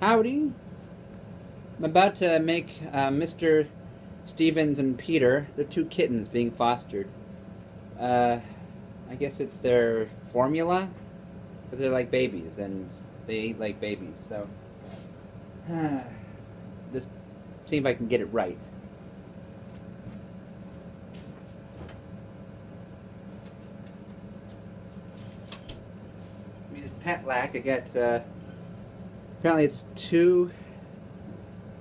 Howdy. I'm about to make Mr. Stevens and Peter, they're two kittens being fostered. Uh, I guess it's their formula? Because they're like babies, and they eat like babies, so... just see if I can get it right. Use pet lack. I got, apparently it's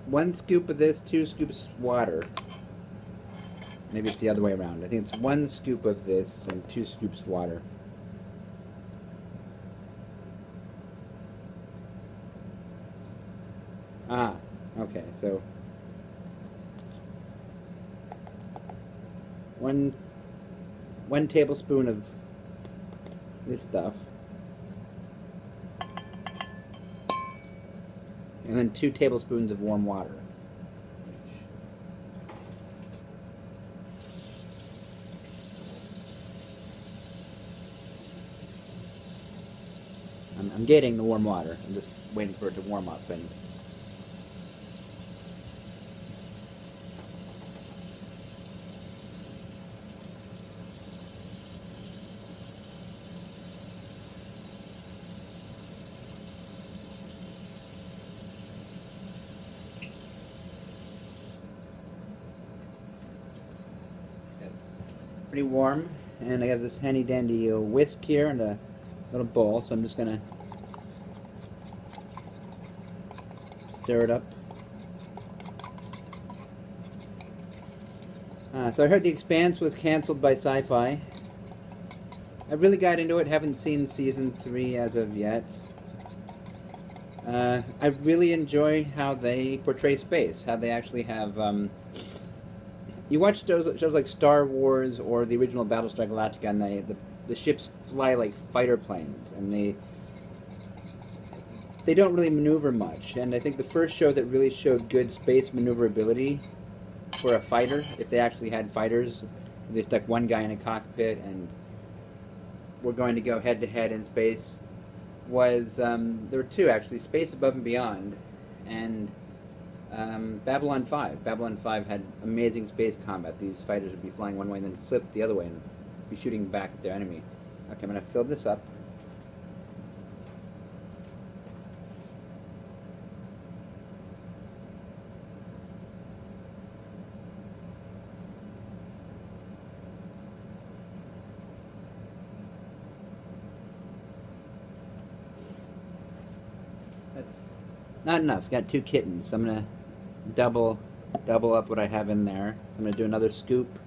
one scoop of this, 2 scoops of water. Maybe it's the other way around. I think it's 1 scoop of this and 2 scoops of water. Ah, okay, so one tablespoon of this stuff, and then 2 tablespoons of warm water. I'm getting the warm water. I'm just waiting for it to warm up, and it's pretty warm. And I have this handy dandy whisk here and a little bowl, so I'm just gonna stir it up. So I heard The Expanse was canceled by Sci-Fi. I really got into it, haven't seen season 3 as of yet. I really enjoy how they portray space, how they actually have... you watch shows like Star Wars or the original Battlestar Galactica, and the ships fly like fighter planes, and they don't really maneuver much. And I think the first show that really showed good space maneuverability for a fighter, if they actually had fighters, they stuck one guy in a cockpit and were going to go head to head in space, was there were 2 actually, Space Above and Beyond, and Babylon 5. Babylon 5 had amazing space combat. These fighters would be flying one way and then flip the other way and be shooting back at their enemy. Okay, I'm going to fill this up. That's not enough. Got 2 kittens, so I'm going to double up what I have in there. I'm going to do another scoop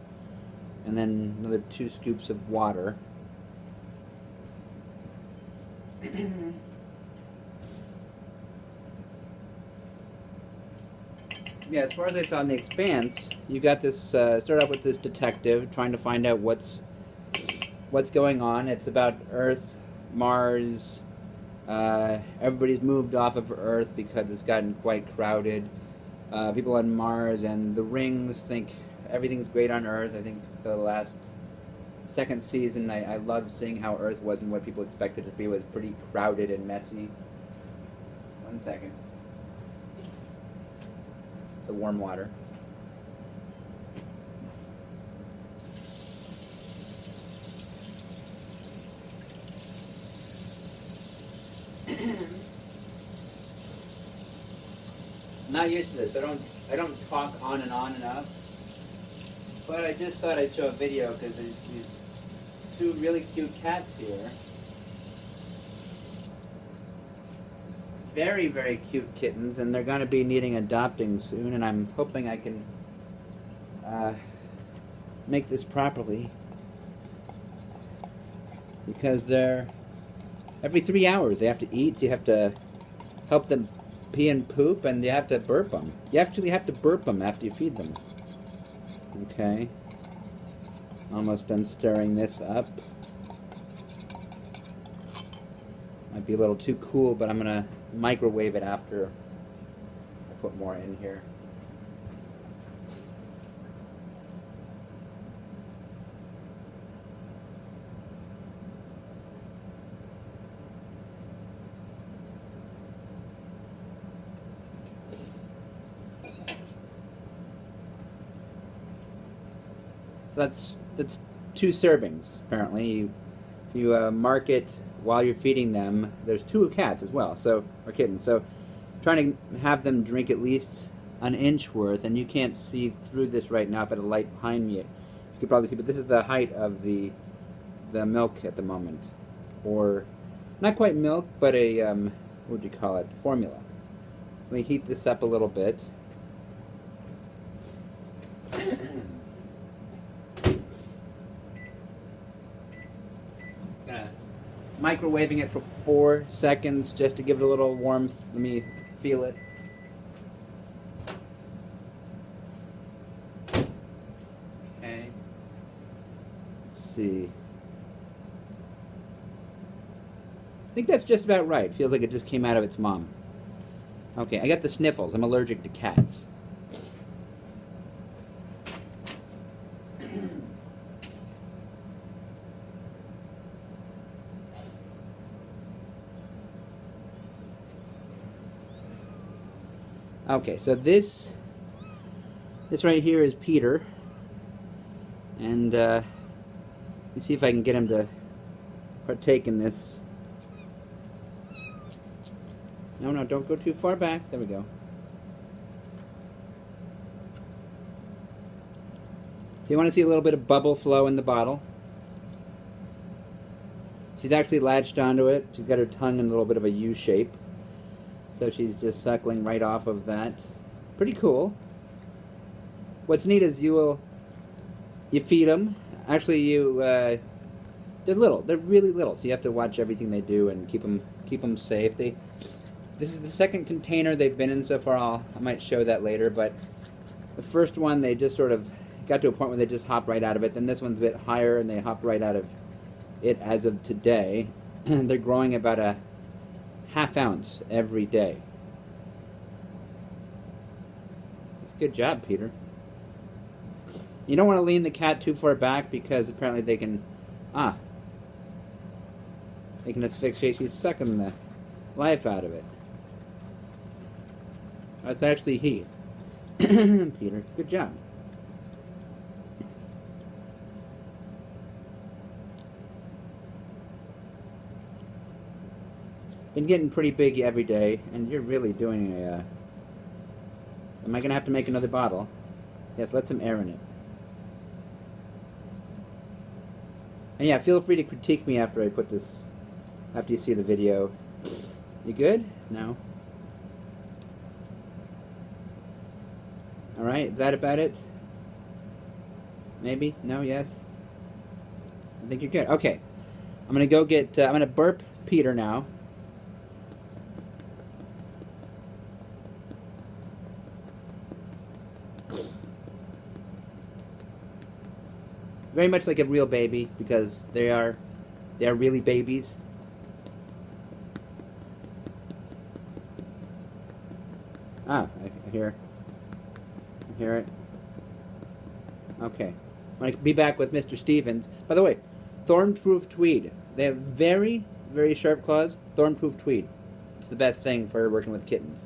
and then another 2 scoops of water. Yeah, as far as I saw in The Expanse, you got this, start off with this detective trying to find out what's going on. It's about Earth, Mars. Everybody's moved off of Earth because it's gotten quite crowded. People on Mars and the rings think everything's great on Earth. I think the second season, I loved seeing how Earth wasn't what people expected it to be. It was pretty crowded and messy. 1 second. The warm water. Not used to this. I don't talk on and enough. But I just thought I'd show a video because there's these 2 really cute cats here. Very, very cute kittens, and they're going to be needing adopting soon, and I'm hoping I can make this properly. Because they're... every 3 hours they have to eat, so you have to help them pee and poop, and you have to burp them. You actually have to burp them after you feed them. Okay. Almost done stirring this up. Might be a little too cool, but I'm going to microwave it after I put more in here. So that's 2 servings apparently. You mark it while you're feeding them. There's 2 cats as well, so or kittens. So trying to have them drink at least an inch worth, and you can't see through this right now. I've got a light behind me. You could probably see, but this is the height of the milk at the moment, or not quite milk, but a what would you call it? Formula. Let me heat this up a little bit. Microwaving it for 4 seconds just to give it a little warmth. Let me feel it. Okay. Let's see. I think that's just about right. Feels like it just came out of its mom. Okay, I got the sniffles. I'm allergic to cats. Okay, so this right here is Peter, and let me see if I can get him to partake in this. No, don't go too far back. There we go. So you want to see a little bit of bubble flow in the bottle. She's actually latched onto it. She's got her tongue in a little bit of a U shape. So she's just suckling right off of that. Pretty cool. What's neat is you feed them. Actually, they're little. They're really little, so you have to watch everything they do and keep them safe. This is the second container they've been in so far. I might show that later, but the first one they just sort of got to a point where they just hop right out of it. Then this one's a bit higher, and they hop right out of it as of today. They're growing about a ½ ounce every day. It's a good job, Peter. You don't want to lean the cat too far back because apparently they can asphyxiate. She's sucking the life out of it. That's actually he. Peter, good job. Been getting pretty big every day, and you're really doing a... Am I going to have to make another bottle? Yes, let some air in it. And yeah, feel free to critique me after I put this... After you see the video. You good? No? Alright, is that about it? Maybe? No? Yes? I think you're good. Okay. I'm going to go get... I'm going to burp Peter now. Very much like a real baby, because they are really babies. Ah, I hear it. Okay. I'm going to be back with Mr. Stevens. By the way, thorn-proof tweed. They have very, very sharp claws. Thorn-proof tweed. It's the best thing for working with kittens.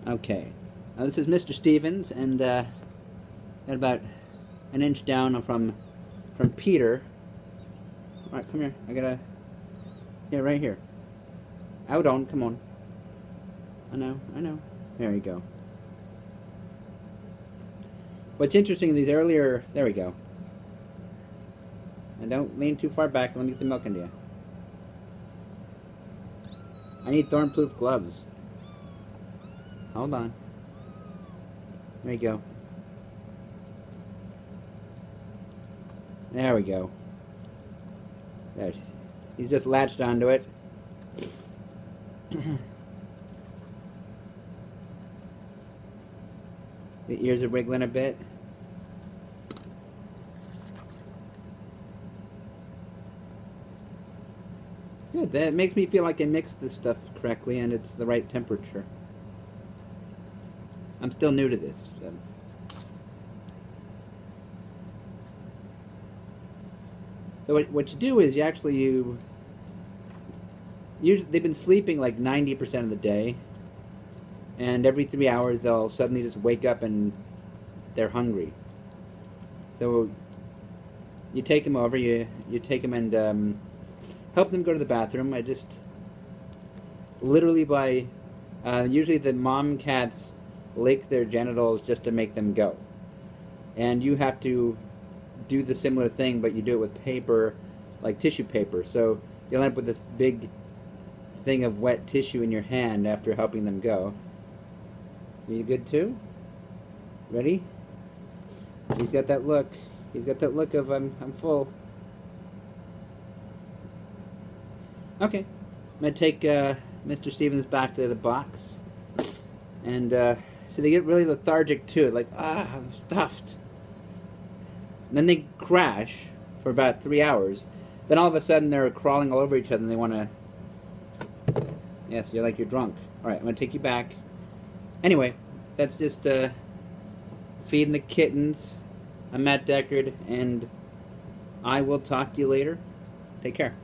Okay, now this is Mr. Stevens, and got about an inch down from Peter. All right, come here. I gotta. Yeah, right here. Out on, come on. I know. There you go. What's interesting, these earlier. There we go. And don't lean too far back. Let me get the milk into you. I need thorn-proof gloves. Hold on. There you go. There we go. There. He's just latched onto it. The ears are wiggling a bit. Good. That makes me feel like I mixed this stuff correctly and it's the right temperature. I'm still new to this. So what you do is you usually they've been sleeping like 90% of the day, and every 3 hours they'll suddenly just wake up and they're hungry. So you take them over, you take them and help them go to the bathroom. I just literally usually the mom cats lick their genitals just to make them go, and you have to do the similar thing, but you do it with paper, like tissue paper. So you'll end up with this big thing of wet tissue in your hand after helping them go. Are you good too? Ready? He's got that look. He's got that look of I'm full. Okay, I'm gonna take Mr. Stevens back to the box, and so they get really lethargic too, like I'm stuffed. And then they crash for about 3 hours. Then all of a sudden they're crawling all over each other and they want to. Yes, you're like you're drunk. All right, I'm gonna take you back. Anyway, that's just feeding the kittens. I'm Matt Deckard, and I will talk to you later. Take care.